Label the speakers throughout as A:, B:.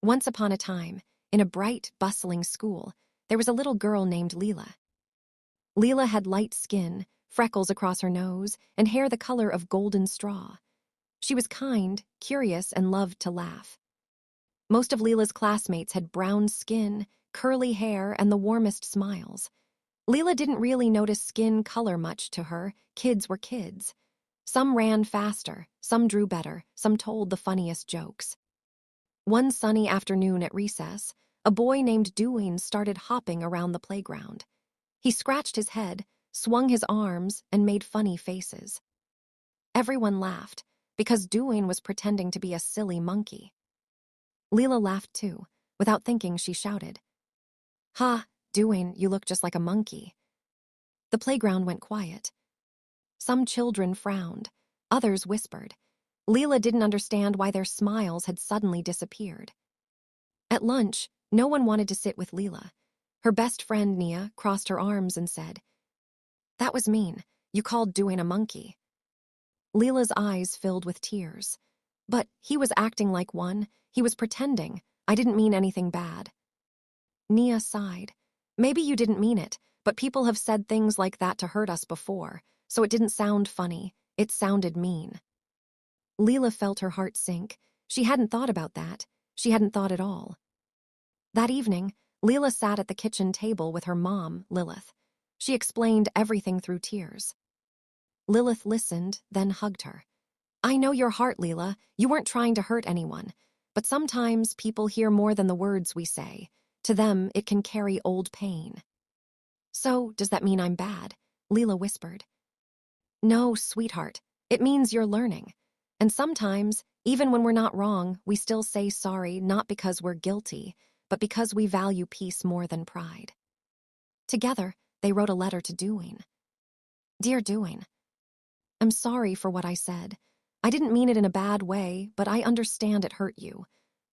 A: Once upon a time, in a bright, bustling school, there was a little girl named Lila. Lila had light skin, freckles across her nose, and hair the color of golden straw. She was kind, curious, and loved to laugh. Most of Lila's classmates had brown skin, curly hair, and the warmest smiles. Lila didn't really notice skin color much to her. Kids were kids. Some ran faster, some drew better, some told the funniest jokes. One sunny afternoon at recess, a boy named Deweyne started hopping around the playground. He scratched his head, swung his arms, and made funny faces. Everyone laughed, because Deweyne was pretending to be a silly monkey. Lila laughed too. Without thinking, she shouted, "Ha, Deweyne, you look just like a monkey." The playground went quiet. Some children frowned, others whispered. Lila didn't understand why their smiles had suddenly disappeared. At lunch, no one wanted to sit with Lila. Her best friend, Nia, crossed her arms and said, "That was mean. You called Deweyne a monkey." Lila's eyes filled with tears. "But he was acting like one. He was pretending. I didn't mean anything bad." Nia sighed. "Maybe you didn't mean it, but people have said things like that to hurt us before, so it didn't sound funny. It sounded mean." Lila felt her heart sink. She hadn't thought about that. She hadn't thought at all. That evening, Lila sat at the kitchen table with her mom, Lilith. She explained everything through tears. Lilith listened, then hugged her. "I know your heart, Lila. You weren't trying to hurt anyone. But sometimes people hear more than the words we say. To them, it can carry old pain." "So, does that mean I'm bad?" Lila whispered. "No, sweetheart. It means you're learning. And sometimes, even when we're not wrong, we still say sorry not because we're guilty, but because we value peace more than pride." Together, they wrote a letter to Deweyne. "Dear Deweyne, I'm sorry for what I said. I didn't mean it in a bad way, but I understand it hurt you.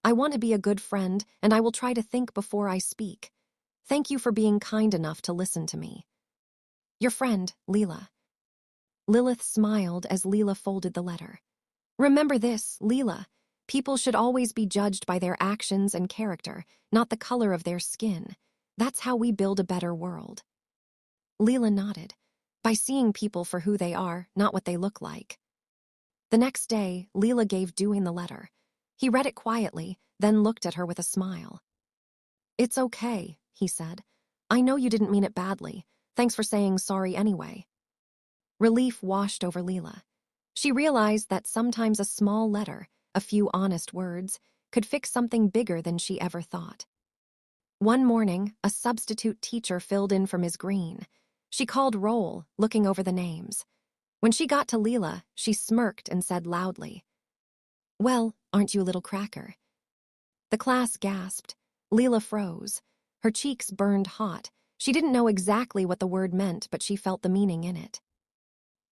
A: I want to be a good friend, and I will try to think before I speak. Thank you for being kind enough to listen to me. Your friend, Lila." Lilith smiled as Lila folded the letter. "Remember this, Lila. People should always be judged by their actions and character, not the color of their skin. That's how we build a better world." Lila nodded. By seeing people for who they are, not what they look like. The next day, Lila gave Deweyne the letter. He read it quietly, then looked at her with a smile. "It's okay," he said. "I know you didn't mean it badly. Thanks for saying sorry anyway." Relief washed over Lila. She realized that sometimes a small letter, a few honest words, could fix something bigger than she ever thought. One morning, a substitute teacher filled in for Ms. Green. She called roll, looking over the names. When she got to Lila, she smirked and said loudly, "Well, aren't you a little cracker?" The class gasped. Lila froze. Her cheeks burned hot. She didn't know exactly what the word meant, but she felt the meaning in it.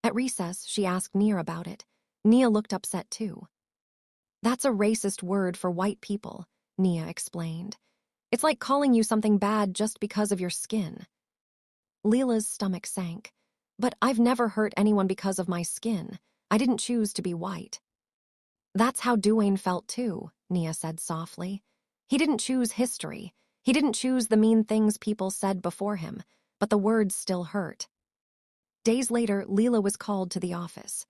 A: At recess, she asked Nia about it. Nia looked upset too. "That's a racist word for white people," Nia explained. "It's like calling you something bad just because of your skin." Lila's stomach sank. "But I've never hurt anyone because of my skin. I didn't choose to be white." "That's how Deweyne felt too," Nia said softly. "He didn't choose history. He didn't choose the mean things people said before him, but the words still hurt." Days later, Lila was called to the office.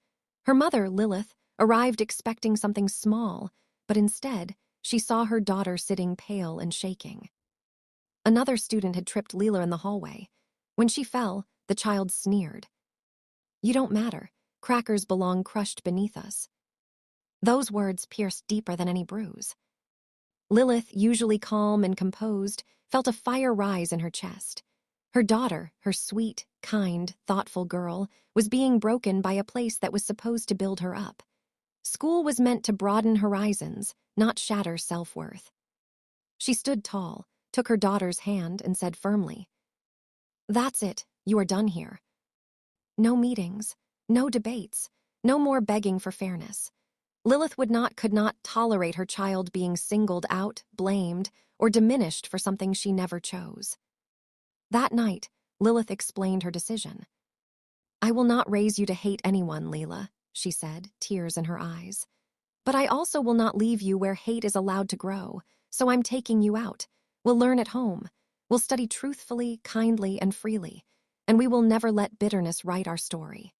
A: Her mother, Lilith, arrived expecting something small, but instead, she saw her daughter sitting pale and shaking. Another student had tripped Lila in the hallway. When she fell, the child sneered. "You don't matter. Crackers belong crushed beneath us." Those words pierced deeper than any bruise. Lilith, usually calm and composed, felt a fire rise in her chest. Her daughter, her sweet, kind, thoughtful girl, was being broken by a place that was supposed to build her up. School was meant to broaden horizons, not shatter self-worth. She stood tall, took her daughter's hand, and said firmly, "That's it, you are done here. No meetings, no debates, no more begging for fairness." Lilith could not tolerate her child being singled out, blamed, or diminished for something she never chose. That night, Lilith explained her decision. "I will not raise you to hate anyone, Lila," she said, tears in her eyes. But I also will not leave you where hate is allowed to grow, so I'm taking you out. We'll learn at home. We'll study truthfully, kindly, and freely, and we will never let bitterness write our story."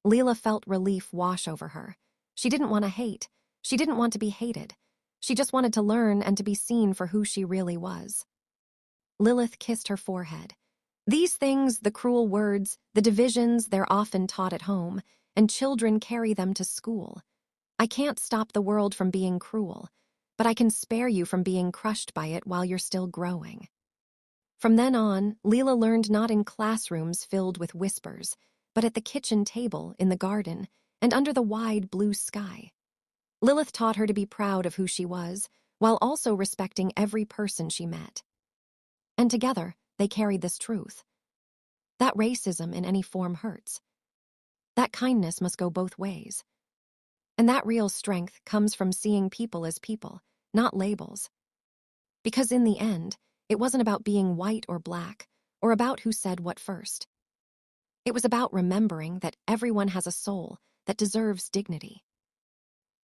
A: Lila felt relief wash over her. She didn't want to hate. She didn't want to be hated. She just wanted to learn and to be seen for who she really was. Lilith kissed her forehead. These things, the cruel words, the divisions, they're often taught at home, and children carry them to school. I can't stop the world from being cruel, but I can spare you from being crushed by it while you're still growing. From then on, Lila learned not in classrooms filled with whispers, but at the kitchen table, in the garden, and under the wide blue sky. Lilith taught her to be proud of who she was, while also respecting every person she met. And together, they carried this truth: that racism in any form hurts. That kindness must go both ways. And that real strength comes from seeing people as people, not labels. Because in the end, it wasn't about being white or black, or about who said what first. It was about remembering that everyone has a soul that deserves dignity.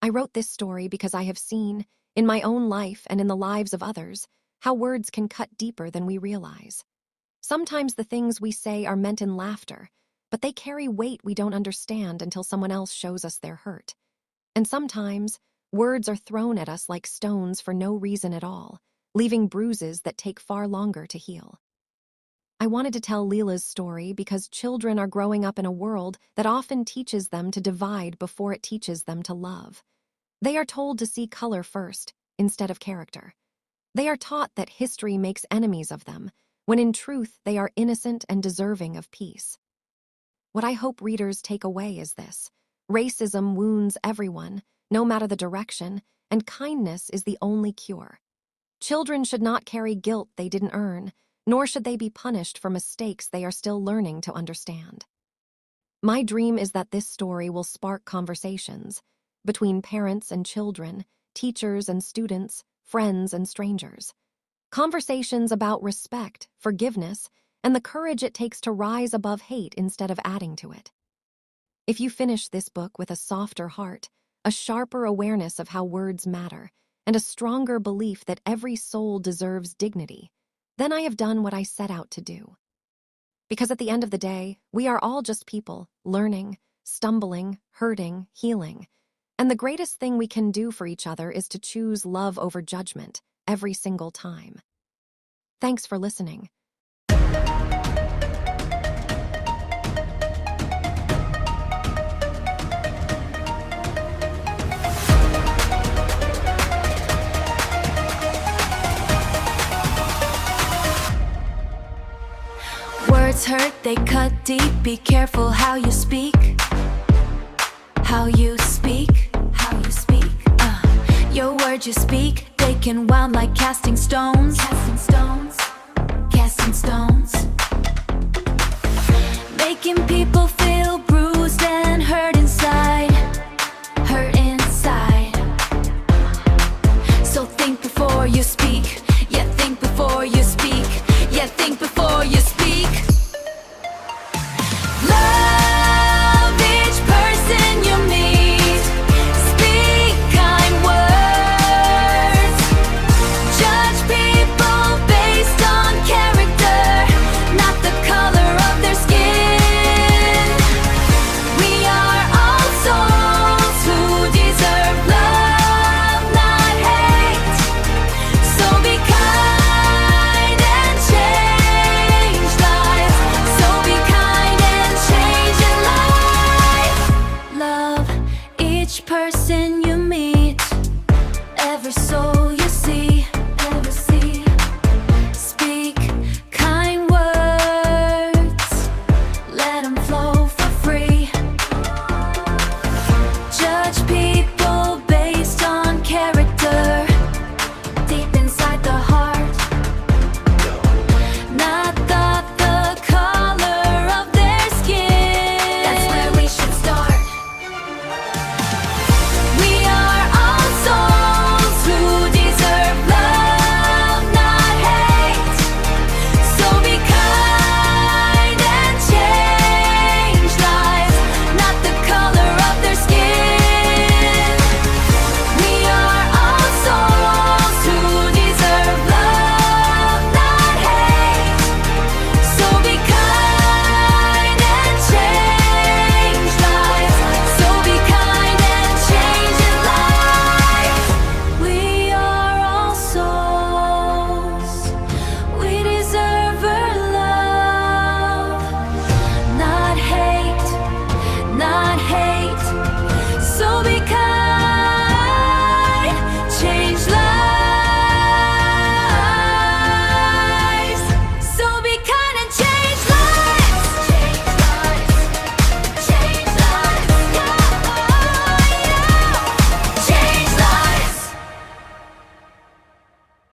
A: I wrote this story because I have seen, in my own life and in the lives of others, how words can cut deeper than we realize. Sometimes the things we say are meant in laughter, but they carry weight we don't understand until someone else shows us their hurt. And sometimes, words are thrown at us like stones for no reason at all, leaving bruises that take far longer to heal. I wanted to tell Lila's story because children are growing up in a world that often teaches them to divide before it teaches them to love. They are told to see color first, instead of character. They are taught that history makes enemies of them, when in truth they are innocent and deserving of peace. What I hope readers take away is this: racism wounds everyone, no matter the direction, and kindness is the only cure. Children should not carry guilt they didn't earn, nor should they be punished for mistakes they are still learning to understand. My dream is that this story will spark conversations between parents and children, teachers and students, friends and strangers. Conversations about respect, forgiveness, and the courage it takes to rise above hate instead of adding to it. If you finish this book with a softer heart, a sharper awareness of how words matter, and a stronger belief that every soul deserves dignity, then I have done what I set out to do. Because at the end of the day, we are all just people, learning, stumbling, hurting, healing. And the greatest thing we can do for each other is to choose love over judgment every single time. Thanks for listening.
B: Words hurt, they cut deep. Be careful how you speak. How you speak. How you speak. Your words you speak, they can wound like casting stones. Casting stones. Casting stones. Making people feel